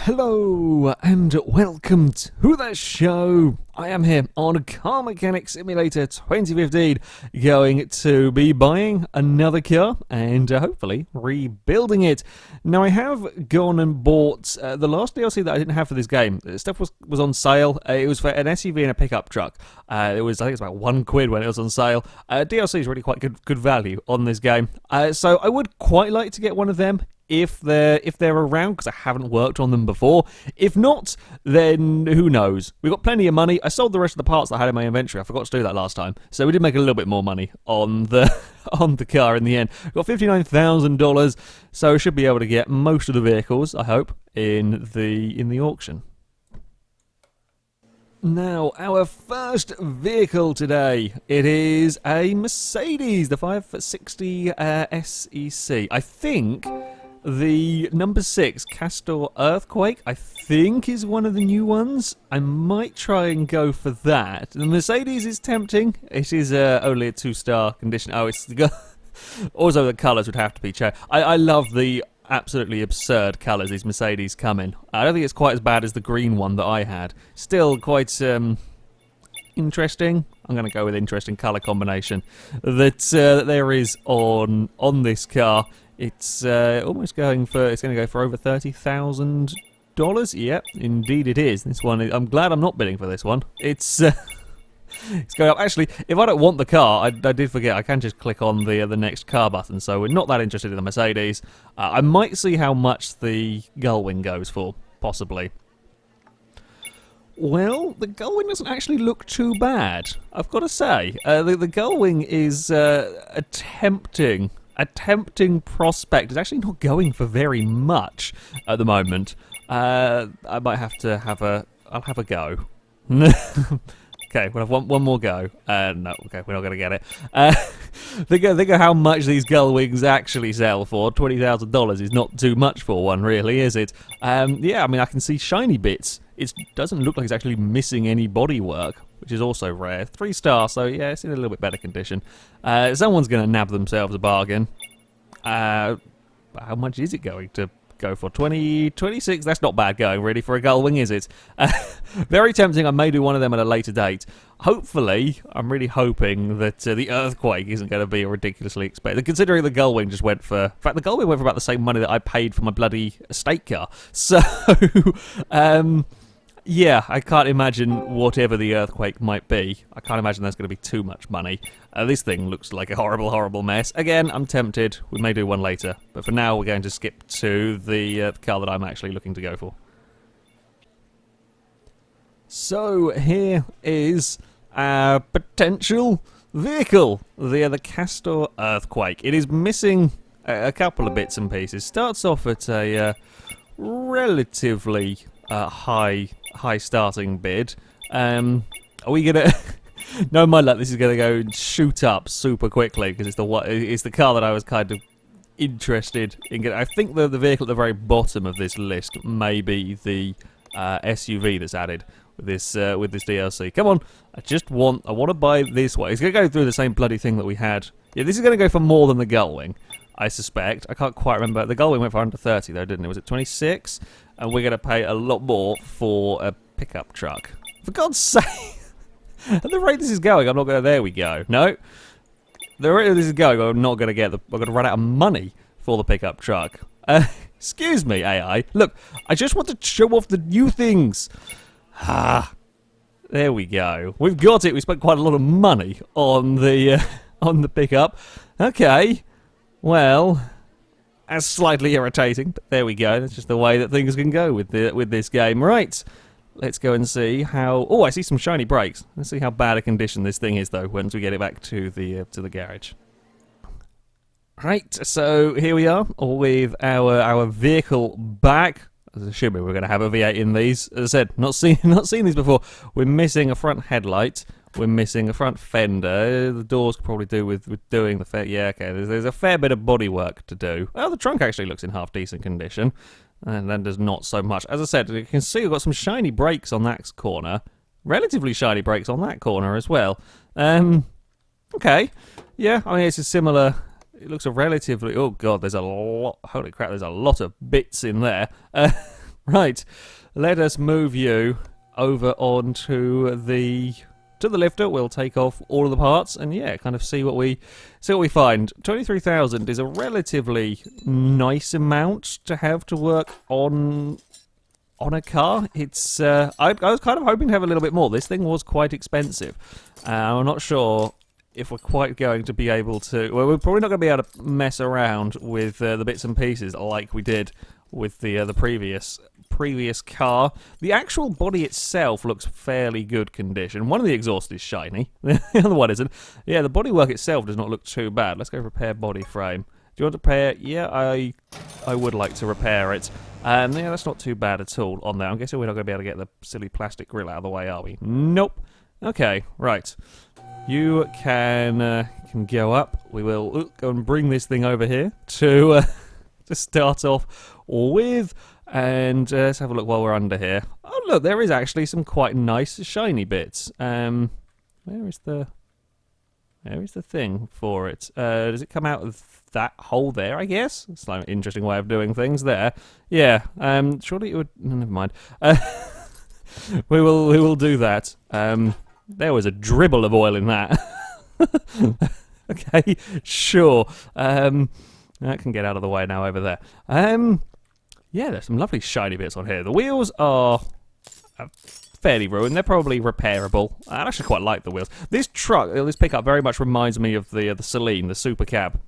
Hello and welcome to the show. I am here on Car Mechanic Simulator 2015, going to be buying another car and hopefully rebuilding it. Now I have gone and bought the last DLC that I didn't have for this game. The stuff was on sale. It was for an SUV and a pickup truck. I think it was about £1 when it was on sale. DLC is really quite good value on this game. So I would quite like to get one of them if they're around, because I haven't worked on them before. If not, then who knows? We've got plenty of money. I sold the rest of the parts that I had in my inventory. I forgot to do that last time, so we did make a little bit more money on the on the car in the end. We've got $59,000, so we should be able to get most of the vehicles, I hope, in the auction. Now, our first vehicle today, it is a Mercedes, the 560 SEC. I think the number 6 Castor Earthquake, I think, is one of the new ones. I might try and go for that. The Mercedes is tempting. It is only a 2-star condition. Oh, it's also the colours would have to be changed. I love the absolutely absurd colours these Mercedes come in. I don't think it's quite as bad as the green one that I had. Still quite interesting. I'm going to go with interesting colour combination that there is on this car. It's almost going for. It's going to go for over $30,000. Yep, indeed it is. This one. I'm glad I'm not bidding for this one. It's it's going up. Actually, if I don't want the car, I did forget. I can just click on the next car button. So we're not that interested in the Mercedes. I might see how much the Gullwing goes for, possibly. Well, the Gullwing doesn't actually look too bad, I've got to say. The Gullwing is a tempting prospect. It's actually not going for very much at the moment. I might have to I'll have a go. Okay, we'll have one more go. No, okay, we're not going to get it. Think of how much these Gullwings actually sell for. $20,000 is not too much for one, really, is it? Yeah, I mean, I can see shiny bits. It doesn't look like it's actually missing any bodywork, which is also rare. 3-star, so yeah, it's in a little bit better condition. Someone's going to nab themselves a bargain. How much is it going to go for? 26? That's not bad going, really, for a Gullwing, is it? Very tempting. I may do one of them at a later date. Hopefully, I'm really hoping that the Earthquake isn't going to be ridiculously expensive, considering the Gullwing just went for... In fact, the Gullwing went for about the same money that I paid for my bloody estate car. So, yeah, I can't imagine whatever the Earthquake might be. I can't imagine there's going to be too much money. This thing looks like a horrible, horrible mess. Again, I'm tempted. We may do one later. But for now, we're going to skip to the car that I'm actually looking to go for. So, here is our potential vehicle. The Castor Earthquake. It is missing a couple of bits and pieces. Starts off at a relatively high starting bid. Are we gonna? No, my luck. This is gonna go and shoot up super quickly because it's the car that I was kind of interested in getting. I think the vehicle at the very bottom of this list may be the SUV that's added with this DLC. Come on, I want to buy this one. It's gonna go through the same bloody thing that we had. Yeah, this is gonna go for more than the Gullwing, I suspect. I can't quite remember. The Gullwing went for under 30 though, didn't it? Was it 26? And we're going to pay a lot more for a pickup truck. For God's sake! At the rate this is going, I'm not going to... There we go. No. The rate this is going, I'm not going to get the... I'm going to run out of money for the pickup truck. Excuse me, AI. Look, I just want to show off the new things. There we go. We've got it. We spent quite a lot of money on the pickup. Okay. Well... That's slightly irritating, but there we go. That's just the way that things can go with this game. Right, let's go and see how... Oh, I see some shiny brakes. Let's see how bad a condition this thing is, though, once we get it back to the garage. Right, so here we are with our vehicle back. I was assuming we're going to have a V8 in these. As I said, not seen these before. We're missing a front headlight. We're missing a front fender. The doors could probably do with doing the... Yeah, okay, there's a fair bit of bodywork to do. Well, the trunk actually looks in half-decent condition. And then there's not so much. As I said, you can see we've got some shiny brakes on that corner. Relatively shiny brakes on that corner as well. Okay. Yeah, I mean, it's a similar... It looks a relatively... Oh, God, there's a lot... Holy crap, there's a lot of bits in there. Right, let us move you over onto the lifter. We'll take off all of the parts and yeah, kind of see what we find. 23,000 is a relatively nice amount to have to work on a car. It's I was kind of hoping to have a little bit more. This thing was quite expensive. I'm not sure if we're quite going to be able to. Well, we're probably not going to be able to mess around with the bits and pieces like we did with the previous car. The actual body itself looks fairly good condition. One of the exhausts is shiny, the other one isn't. Yeah, the bodywork itself does not look too bad. Let's go repair body frame. Do you want to repair? Yeah, I would like to repair it. Yeah, that's not too bad at all on there. I'm guessing we're not going to be able to get the silly plastic grill out of the way, are we? Nope. Okay, right. You can go up. We will go and bring this thing over here to start off with. And let's have a look while we're under here. Oh, look, there is actually some quite nice shiny bits. Where is the thing for it? Does it come out of that hole there, I guess? It's like an interesting way of doing things there. Yeah, surely it would... No, never mind. We will do that. There was a dribble of oil in that. Okay, sure. That can get out of the way now over there. Yeah, there's some lovely shiny bits on here. The wheels are fairly ruined. They're probably repairable. I actually quite like the wheels. This truck, this pickup, very much reminds me of the Celine, the super cab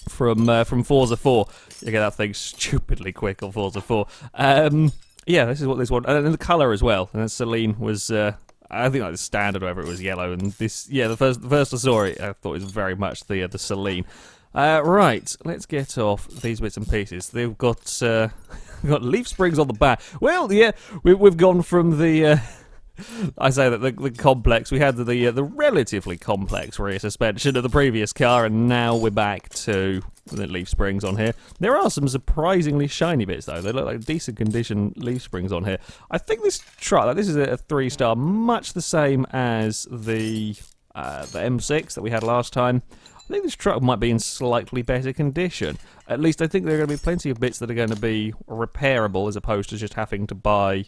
from Forza 4. You get that thing stupidly quick on Forza 4. Yeah, this is what this one, and the colour as well. And Celine was, I think like the standard, whatever it was, yellow. And this, yeah, the first I saw it, I thought it was very much the Celine. Right, let's get off these bits and pieces. They've got got leaf springs on the back. Well, yeah, we've gone from the I say that the complex. We had the relatively complex rear suspension of the previous car, and now we're back to the leaf springs on here. There are some surprisingly shiny bits though. They look like decent condition leaf springs on here. I think this truck, this is a 3-star, much the same as the M6 that we had last time. I think this truck might be in slightly better condition. At least I think there are going to be plenty of bits that are going to be repairable as opposed to just having to buy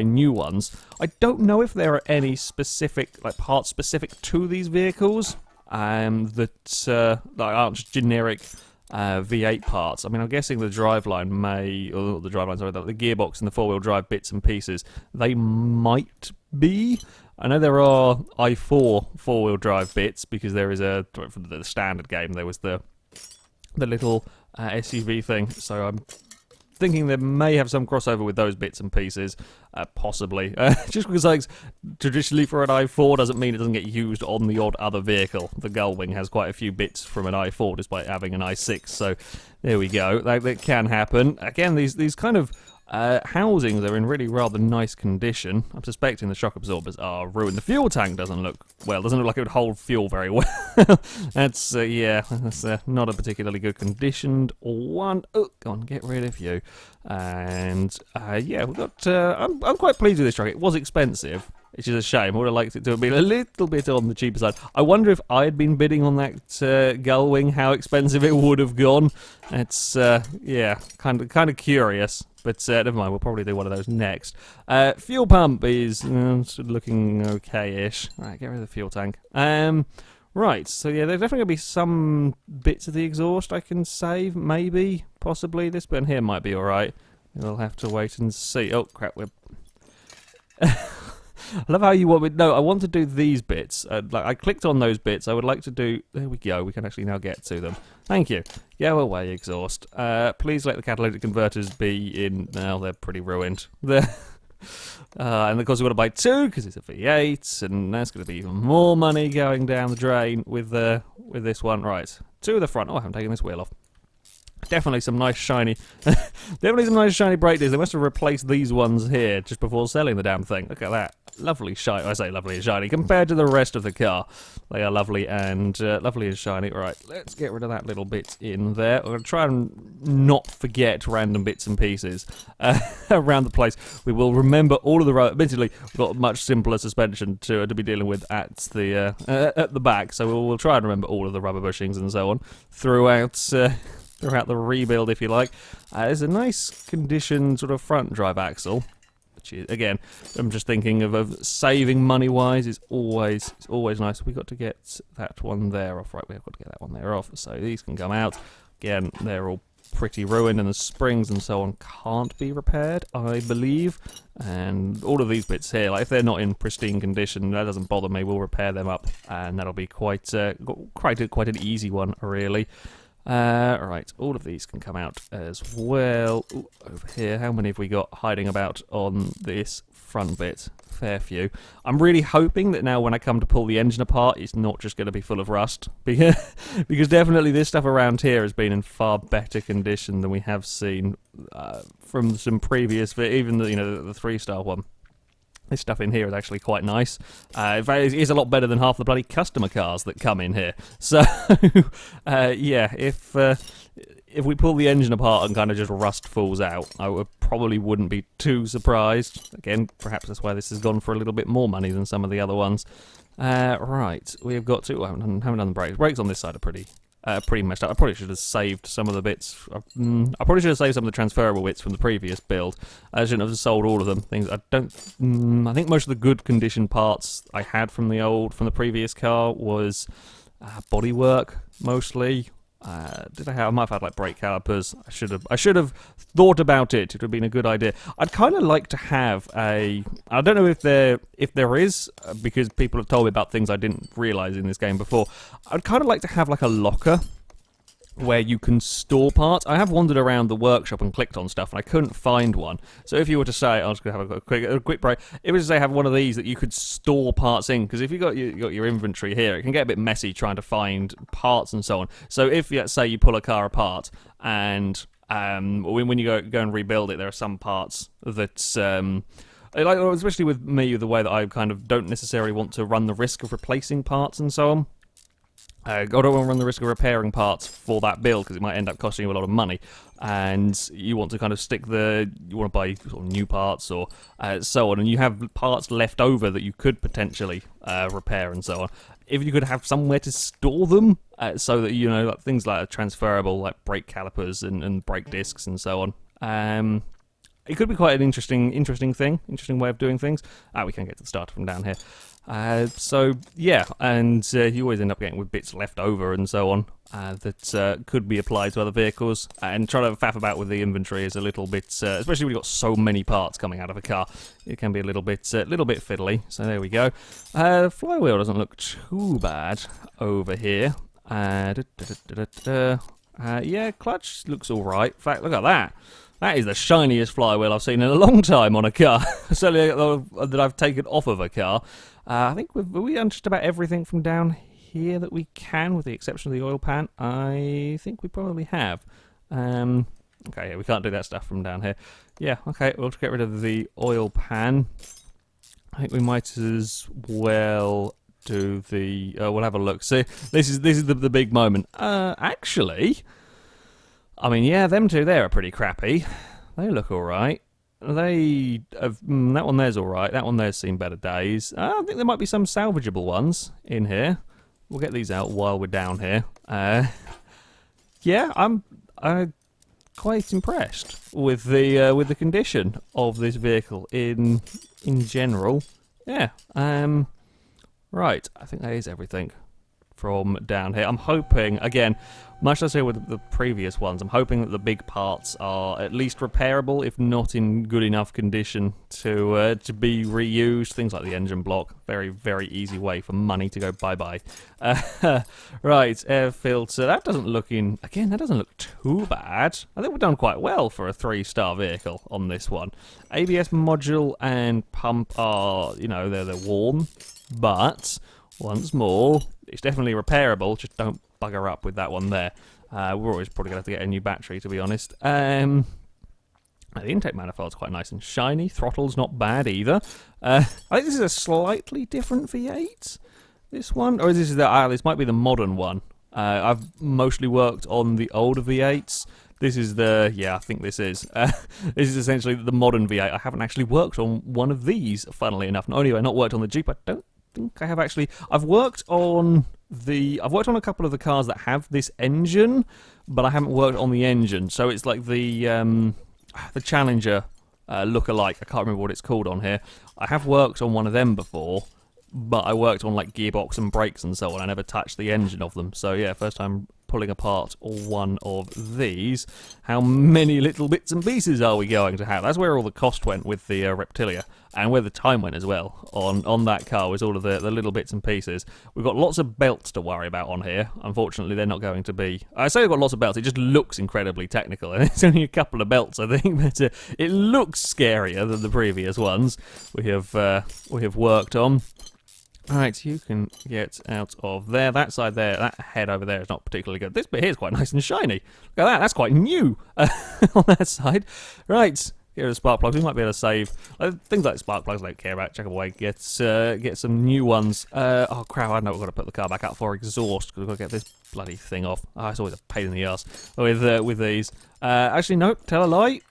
new ones. I don't know if there are any specific, like parts specific to these vehicles that aren't just generic V8 parts. I mean, I'm guessing the driveline the gearbox and the four-wheel drive bits and pieces, they might be. I know there are i4 four-wheel drive bits because there is from the standard game there was the little SUV thing, so I'm thinking there may have some crossover with those bits and pieces, possibly. Just because like traditionally for an i4 doesn't mean it doesn't get used on the odd other vehicle. The Gullwing has quite a few bits from an i4 despite having an i6, so there we go. That can happen. Again, these kind of housings are in really rather nice condition. I'm suspecting the shock absorbers are ruined. The fuel tank doesn't look like it would hold fuel very well. That's not a particularly good conditioned one. Oh, go on, get rid of you. And yeah, we've got. I'm quite pleased with this truck. It was expensive, which is a shame. I would have liked it to have been a little bit on the cheaper side. I wonder if I had been bidding on that Gullwing, how expensive it would have gone. It's yeah, kind of curious. But never mind, we'll probably do one of those next. Fuel pump is looking okay-ish. Right, get rid of the fuel tank. Right, so yeah, there's definitely going to be some bits of the exhaust I can save, maybe, possibly. This bit in here might be alright. We'll have to wait and see. Oh, crap, we're... I love how you want me... No, I want to do these bits. Like I clicked on those bits. I would like to do... There we go. We can actually now get to them. Thank you. Go away, exhaust. Please let the catalytic converters be in... Now they're pretty ruined. And of course we've got to buy two because it's a V8, and that's going to be even more money going down the drain with this one. Right, to the front. Oh, I haven't taken this wheel off. Definitely some nice shiny, brake discs. They must have replaced these ones here just before selling the damn thing. Look at that, lovely shiny. I say lovely and shiny compared to the rest of the car. They are lovely and shiny. All right, let's get rid of that little bit in there. We're gonna try and not forget random bits and pieces around the place. We will remember all of the. Admittedly, we've got a much simpler suspension to be dealing with at the back, so we'll try and remember all of the rubber bushings and so on throughout throughout the rebuild, if you like. There's a nice condition sort of front drive axle, which is, again, I'm just thinking of saving money-wise. It's always nice. We've got to get that one there off. Right, we've got to get that one there off. So these can come out. Again, they're all pretty ruined, and the springs and so on can't be repaired, I believe. And all of these bits here, like if they're not in pristine condition, that doesn't bother me. We'll repair them up, and that'll be quite an easy one, really. Right, all of these can come out as well. Ooh, over here, how many have we got hiding about on this front bit? Fair few. I'm really hoping that now when I come to pull the engine apart, it's not just going to be full of rust, because definitely this stuff around here has been in far better condition than we have seen from some previous, even the, the 3-star one. This stuff in here is actually quite nice. It is a lot better than half the bloody customer cars that come in here. So, yeah, if we pull the engine apart and kind of just rust falls out, I probably wouldn't be too surprised. Again, perhaps that's why this has gone for a little bit more money than some of the other ones. Right, we've got to... I haven't done the brakes. Brakes on this side are pretty messed up. I probably should have saved some of the bits. I probably should have saved some of the transferable bits from the previous build. I shouldn't have sold all of them. I think most of the good condition parts I had from the previous car was bodywork mostly. I might have had like brake calipers. I should have thought about it. It would have been a good idea. I'd kind of like to have I don't know if there is, because people have told me about things I didn't realise in this game before. I'd kind of like to have like a locker where you can store parts. I have wandered around the workshop and clicked on stuff, and I couldn't find one. So if you were to say, I'm just going to have a quick break, if it was to say have one of these that you could store parts in, because if you got your inventory here, it can get a bit messy trying to find parts and so on. So if, let's say, you pull a car apart, and when you go and rebuild it, there are some parts that... especially with me, the way that I kind of don't necessarily want to run the risk of replacing parts and so on. I don't want to run the risk of repairing parts for that build, because it might end up costing you a lot of money, and you want to kind of you want to buy sort of new parts or so on, and you have parts left over that you could potentially repair and so on. If you could have somewhere to store them, so that like things like transferable, like brake calipers and brake discs and so on. It could be quite an interesting way of doing things. We can get to the starter from down here. So yeah, and you always end up getting with bits left over and so on that could be applied to other vehicles. And trying to faff about with the inventory is a little bit, especially when you've got so many parts coming out of a car, it can be a little bit fiddly. So there we go. Flywheel doesn't look too bad over here. Yeah, clutch looks all right. In fact, look at that. That is the shiniest flywheel I've seen in a long time on a car. Certainly that I've taken off of a car. I think we've done just about everything from down here that we can, with the exception of the oil pan. I think we probably have. Okay, yeah, we can't do that stuff from down here. Yeah, okay, we'll get rid of the oil pan. I think we might as well do the... we'll have a look. See, this is the big moment. Actually... I mean, yeah, them two there are pretty crappy. They look alright. That one there's alright. That one there's seen better days. I think there might be some salvageable ones in here. We'll get these out while we're down here. Yeah, I'm quite impressed with the condition of this vehicle in general. Yeah. Right, I think that is everything from down here. I'm hoping, again, much as I say with the previous ones, I'm hoping that the big parts are at least repairable, if not in good enough condition to be reused. Things like the engine block, very, very easy way for money to go bye-bye. Right, air filter, that doesn't look too bad. I think we've done quite well for a 3-star vehicle on this one. ABS module and pump are, they're worn, but once more, it's definitely repairable, just don't bugger up with that one there. We're always probably going to have to get a new battery, to be honest. The intake manifold's quite nice and shiny. Throttle's not bad either. I think this is a slightly different V8, this one. Or this might be the modern one. I've mostly worked on the older V8s. This is I think this is. This is essentially the modern V8. I haven't actually worked on one of these, funnily enough. Not worked on the Jeep. I don't think I have actually. I've worked on a couple of the cars that have this engine, but I haven't worked on the engine. So it's like the Challenger look-alike. I can't remember what it's called on here. I have worked on one of them before, but I worked on like gearbox and brakes and so on. I never touched the engine of them. So yeah, first time pulling apart one of these. How many little bits and pieces are we going to have? That's where all the cost went with the Reptilia, and where the time went as well on that car, was all of the little bits and pieces. We've got lots of belts to worry about on here. Unfortunately, they're not going to be... I say we've got lots of belts, it just looks incredibly technical, and it's only a couple of belts, I think, but it looks scarier than the previous ones we have worked on. Alright, you can get out of there. That side there, that head over there is not particularly good. This bit here is quite nice and shiny. Look at that, that's quite new on that side. Right, get rid of spark plugs. We might be able to save things like spark plugs I don't care about. Check them away. Get some new ones. Oh crap, I know we've got to put the car back up for exhaust, because we've got to get this bloody thing off. Oh, it's always a pain in the ass with these. Actually, no, tell a lie.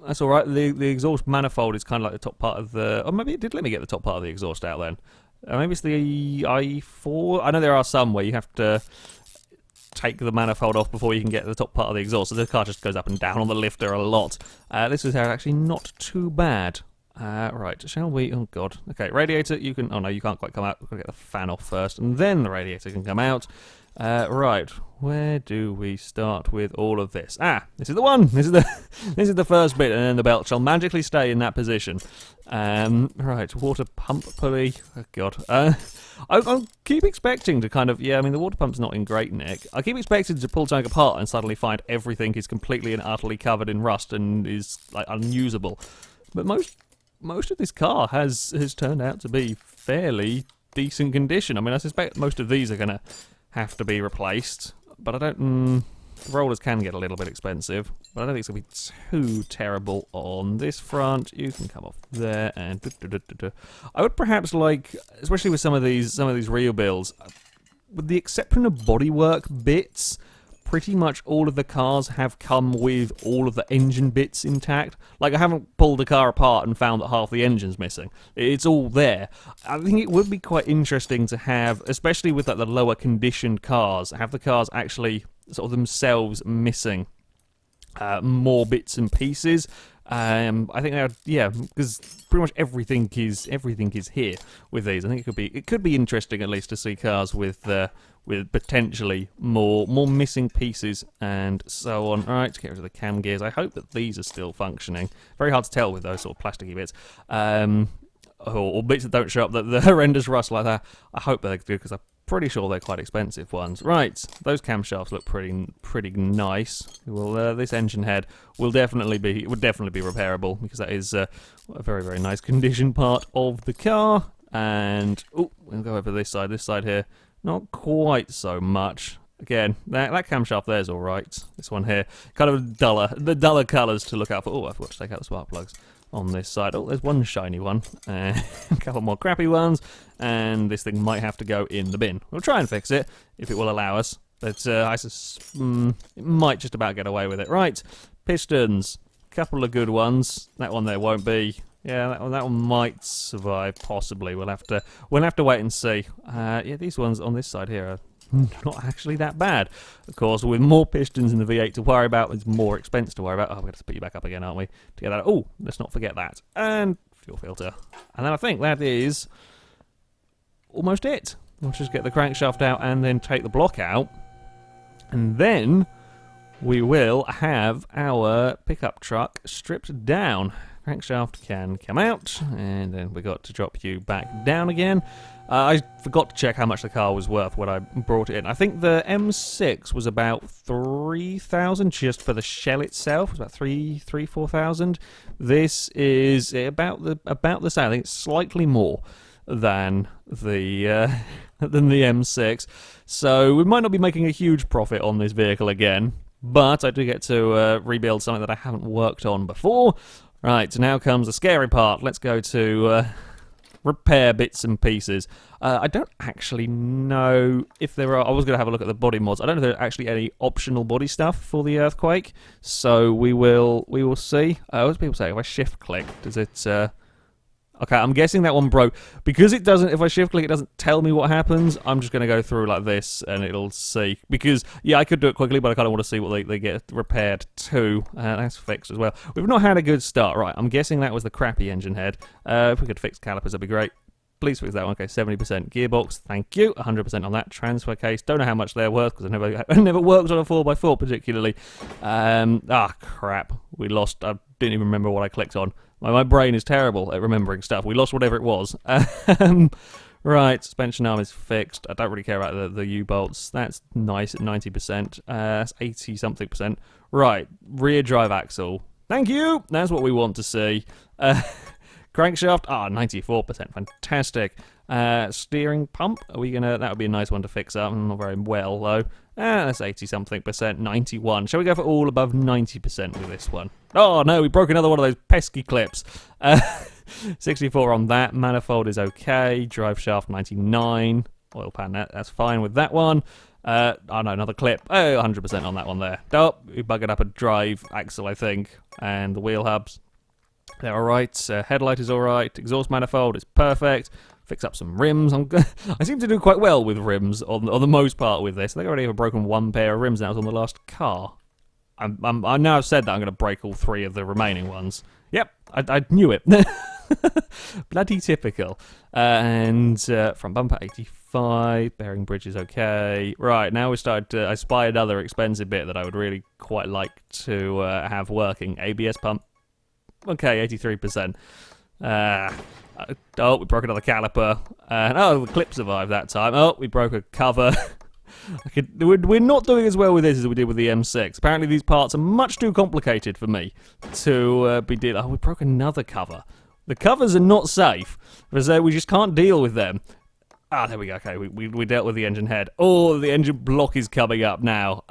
That's alright. The exhaust manifold is kind of like the top part of the... Oh, maybe it did let me get the top part of the exhaust out then. Maybe it's the i4. I know there are some where you have to take the manifold off before you can get to the top part of the exhaust, so the car just goes up and down on the lifter a lot. This is actually not too bad. Right, shall we? Oh god. Okay, radiator, you can... Oh no, you can't quite come out. We've got to get the fan off first, and then the radiator can come out. Right, where do we start with all of this? This is the one! This is the first bit, and then the belt shall magically stay in that position. Right, water pump pulley. Oh god. I keep expecting to kind of... Yeah, I mean, the water pump's not in great nick. I keep expecting to pull something apart and suddenly find everything is completely and utterly covered in rust and is, like, unusable. But most of this car has turned out to be fairly decent condition. I mean, I suspect most of these are going to have to be replaced, but I don't... the rollers can get a little bit expensive, but I don't think it's going to be too terrible on this front. You can come off there, and... I would perhaps like, especially with some of these real builds, with the exception of bodywork bits, pretty much all of the cars have come with all of the engine bits intact. Like, I haven't pulled a car apart and found that half the engine's missing. It's all there. I think it would be quite interesting to have, especially with like the lower conditioned cars, have the cars actually sort of themselves missing more bits and pieces. I think that, yeah, because pretty much everything is here with these. I think it could be interesting at least to see cars with potentially more missing pieces and so on. All right, to get rid of the cam gears. I hope that these are still functioning. Very hard to tell with those sort of plasticky bits. Or bits that don't show up, the horrendous rust like that. I hope they do, because I'm pretty sure they're quite expensive ones. Right, those camshafts look pretty nice. Well, this engine head would definitely be repairable, because that is a very, very nice condition part of the car. And we'll go over this side here. Not quite so much. Again, that camshaft there's all right. This one here, kind of the duller colours to look out for. Oh, I forgot to take out the spark plugs on this side. Oh, there's one shiny one, a couple more crappy ones, and this thing might have to go in the bin. We'll try and fix it if it will allow us, but it might just about get away with it. Right, pistons, couple of good ones. That one there won't be. Yeah, that one might survive, possibly. We'll have to wait and see. Yeah, these ones on this side here are not actually that bad. Of course, with more pistons in the V8 to worry about, there's more expense to worry about. Oh, we're going to put you back up again, aren't we? To get that. Oh, let's not forget that. And fuel filter. And then I think that is almost it. We'll just get the crankshaft out and then take the block out. And then we will have our pickup truck stripped down. Crankshaft can come out, and then we got to drop you back down again. I forgot to check how much the car was worth when I brought it in. I think the M6 was about 3,000 just for the shell itself. It was about 4,000. This is about the same. I think it's slightly more than the M6. So we might not be making a huge profit on this vehicle again, but I do get to rebuild something that I haven't worked on before. Right, so now comes the scary part. Let's go to repair bits and pieces. I don't actually know if there are... I was going to have a look at the body mods. I don't know if there are actually any optional body stuff for the Earthquake, so we will see. What do people say? If I shift click, does it... Okay, I'm guessing that one broke. Because it doesn't, if I shift click, it doesn't tell me what happens. I'm just going to go through like this and it'll see. Because, yeah, I could do it quickly, but I kind of want to see what they get repaired to. That's fixed as well. We've not had a good start. Right, I'm guessing that was the crappy engine head. If we could fix calipers, that'd be great. Please fix that one. Okay, 70% gearbox. Thank you. 100% on that. Transfer case. Don't know how much they're worth because I never worked on a 4x4 particularly. Crap. We lost. I didn't even remember what I clicked on. My brain is terrible at remembering stuff. We lost whatever it was. Right, suspension arm is fixed. I don't really care about the U-bolts. That's nice at 90%. That's 80-something percent. Right, rear drive axle. Thank you. That's what we want to see. Crankshaft, 94%, fantastic. Steering pump, are we gonna? That would be a nice one to fix up. Not very well though. That's 80-something percent, 91. Shall we go for all above 90% with this one? Oh no, we broke another one of those pesky clips. 64 on that. Manifold is okay. Drive shaft 99. Oil pan, that's fine with that one. Oh no, another clip. Oh, 100% on that one there. Oh, we buggered up a drive axle, I think, and the wheel hubs. They're alright, headlight is alright, exhaust manifold is perfect, fix up some rims. I seem to do quite well with rims on the most part with this. I think I already have broken one pair of rims now, it was on the last car. I now have said that I'm going to break all 3 of the remaining ones. Yep, I knew it. Bloody typical. And front bumper 85, bearing bridge is okay. Right, now we started to, I spy another expensive bit that I would really quite like to have working. ABS pump. Okay, 83%. Oh, we broke another caliper. And the clip survived that time. Oh, we broke a cover. We're not doing as well with this as we did with the M6. Apparently these parts are much too complicated for me to be dealing. Oh, we broke another cover. The covers are not safe, because we just can't deal with them. There we go. Okay, we dealt with the engine head. Oh, the engine block is coming up now.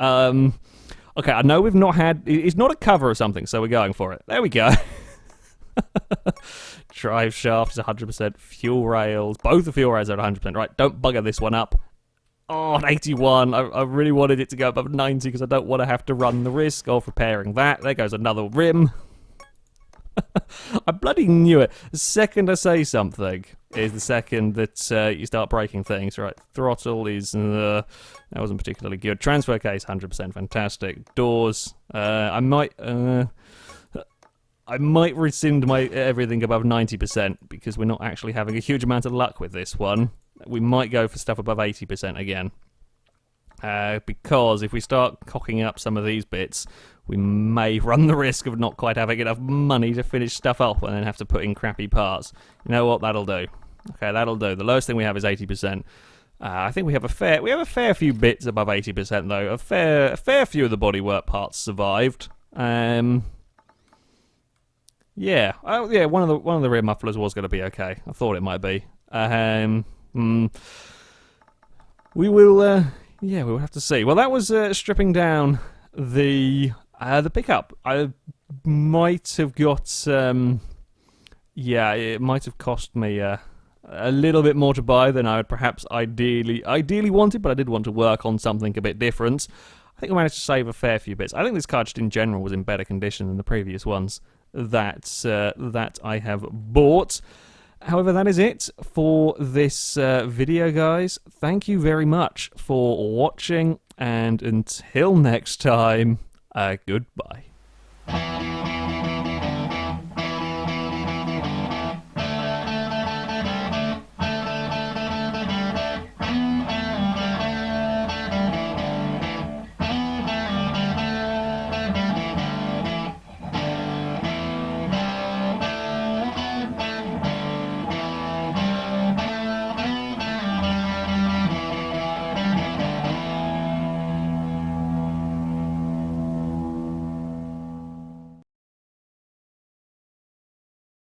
Okay, I know we've not had... It's not a cover or something, so we're going for it. There we go. Drive shaft is 100%. Fuel rails. Both the fuel rails are at 100%. Right, don't bugger this one up. Oh, an 81. I really wanted it to go above 90 because I don't want to have to run the risk of repairing that. There goes another rim. I bloody knew it. The second I say something is the second that you start breaking things. Right, throttle is... that wasn't particularly good. Transfer case, 100% fantastic. Doors, I might rescind my everything above 90% because we're not actually having a huge amount of luck with this one. We might go for stuff above 80% again. Because if we start cocking up some of these bits, we may run the risk of not quite having enough money to finish stuff off and then have to put in crappy parts. You know what? That'll do. Okay, that'll do. The lowest thing we have is 80%. I think we have a fair few bits above 80% though. A fair few of the bodywork parts survived. Yeah. Yeah. One of the rear mufflers was going to be okay. I thought it might be. We will. Yeah, we'll have to see. Well, that was stripping down the pickup. I might have got. Yeah, it might have cost me a little bit more to buy than I would perhaps ideally wanted, but I did want to work on something a bit different. I think I managed to save a fair few bits. I think this car just in general was in better condition than the previous ones that I have bought. However, that is it for this video, guys. Thank you very much for watching, and until next time, goodbye.